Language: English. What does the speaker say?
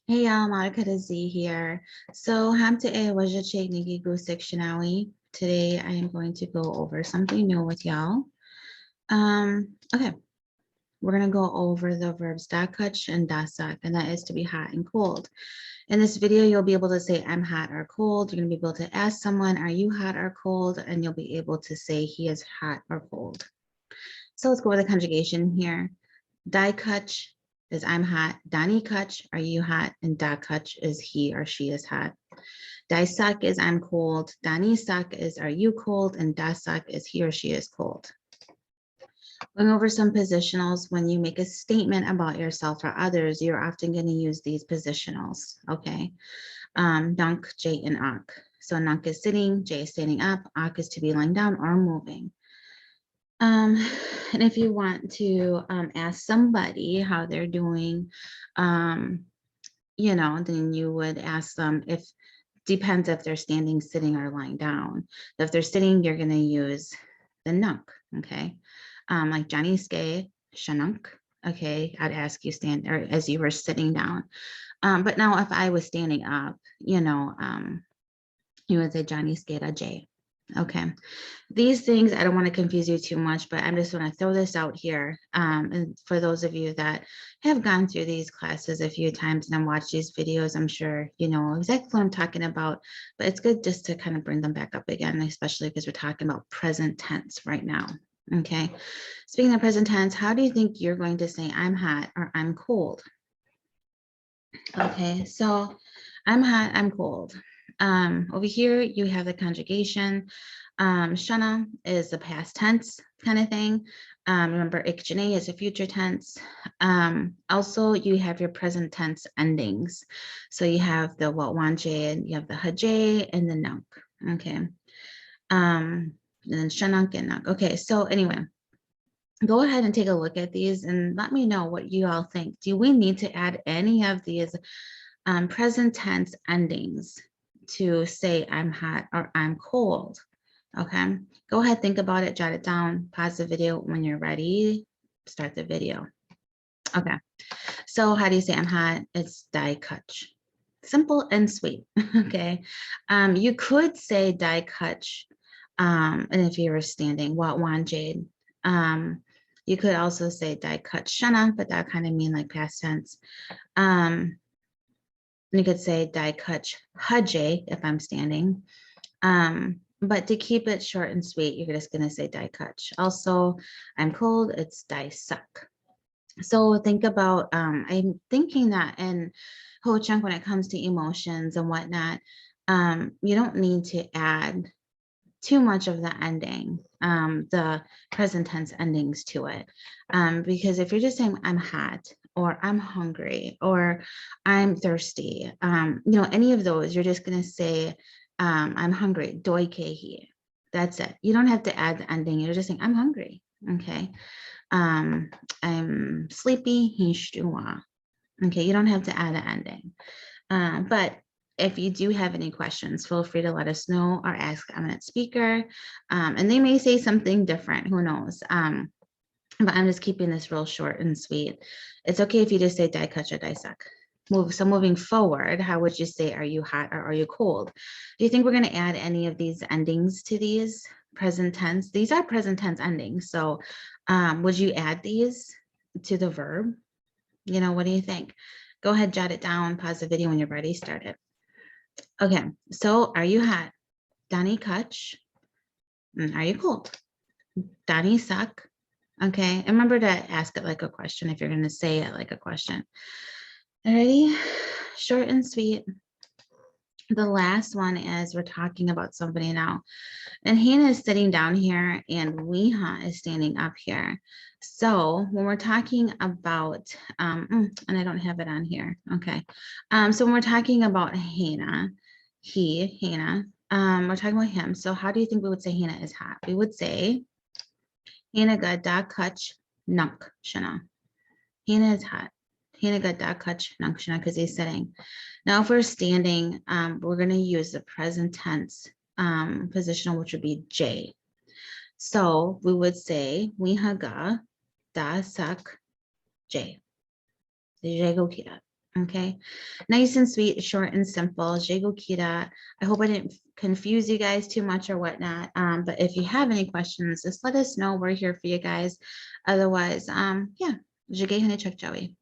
Hey y'all, Monica to Z here. So hamte wajachig nigigu sectionawi. Today I am going to go over something new with y'all. Okay, we're gonna go over the verbs Taakac and Taasak, and that is to be hot and cold. In this video, you'll be able to say I'm hot or cold. You're gonna be able to ask someone, are you hot or cold? And you'll be able to say he is hot or cold. So let's go over the conjugation here. Taakac is I'm hot. Taakac, are you hot? And Taakac is he or she is hot. Taasak is I'm cold. Taanisak is are you cold? And Taasak is he or she is cold. Going over some positionals, when you make a statement about yourself or others, you're often going to use these positionals, okay? Dunk, J, and Ak. So Nunk is sitting, J is standing up, Ak is to be lying down or moving. And if you want to ask somebody how they're doing, then you would ask them depends if they're standing, sitting, or lying down. So if they're sitting, you're going to use the nunk, okay? Like Johnny Skay, shanunk, okay? I'd ask you stand, or as you were sitting down. But now if I was standing up, you would say Johnny Skay a J. Okay, these things, I don't want to confuse you too much, but I'm just going to throw this out here. And for those of you that have gone through these classes a few times and watched these videos, I'm sure you know exactly what I'm talking about, but it's good just to kind of bring them back up again, especially because we're talking about present tense right now. Okay, speaking of present tense, how do you think you're going to say I'm hot or I'm cold? Okay, so I'm hot, I'm cold. Over here, you have the conjugation. Shana is the past tense kind of thing. Remember, ikjane is a future tense. Also, you have your present tense endings. So you have the watwanje, and you have the haje, and the nunk. Okay. And then shanunk and nunk. Okay, so anyway, go ahead and take a look at these and let me know what you all think. Do we need to add any of these present tense endings to say I'm hot or I'm cold? Okay, go ahead, think about it, jot it down, pause the video. When you're ready, start the video. Okay, so how do you say I'm hot? It's Taakac. Simple and sweet. Okay, you could say Taakac, and if you were standing, Watwan Jade. You could also say Taakac Shana, but that kind of mean like past tense. You could say Taakac Haje if I'm standing. But to keep it short and sweet, you're just going to say Taakac. Also, I'm cold, it's Taasak. So think about, I'm thinking that in Ho Chunk, when it comes to emotions and whatnot, you don't need to add too much of the ending, the present tense endings to it. Because if you're just saying I'm hot or I'm hungry or I'm thirsty, any of those, you're just going to say I'm hungry, doi kehi. That's it. You don't have to add the ending. You're just saying I'm hungry. Okay. I'm sleepy, hishtua. Okay, you don't have to add an ending. But if you do have any questions, feel free to let us know or ask a minute speaker. And they may say something different, who knows? But I'm just keeping this real short and sweet. It's okay if you just say Taakac or Taasak. So moving forward, how would you say, are you hot or are you cold? Do you think we're going to add any of these endings to these present tense? These are present tense endings. So would you add these to the verb? What do you think? Go ahead, jot it down, pause the video when you're ready, start it. Okay, so are you hot? Taakac. Are you cold? Taanisak. Okay, and remember to ask it like a question if you're going to say it like a question. Alrighty, short and sweet. The last one is we're talking about somebody now. And Hannah is sitting down here and Weeha is standing up here. So when we're talking about, and I don't have it on here. Okay. So when we're talking about Hannah, Hannah, we're talking about him. So how do you think we would say Hannah is hot? We would say Hannah got Taakac nunk shana. Hannah is hot. Hannah got Taakac nunk shana because he's sitting. Now, if we're standing, we're going to use the present tense positional, which would be J. So we would say Weeha ga Taasak J. Okay, nice and sweet, short and simple. Jego Kita. I hope I didn't confuse you guys too much or whatnot. But if you have any questions, just let us know. We're here for you guys. Otherwise, yeah, Jigay Hanichuk Joey.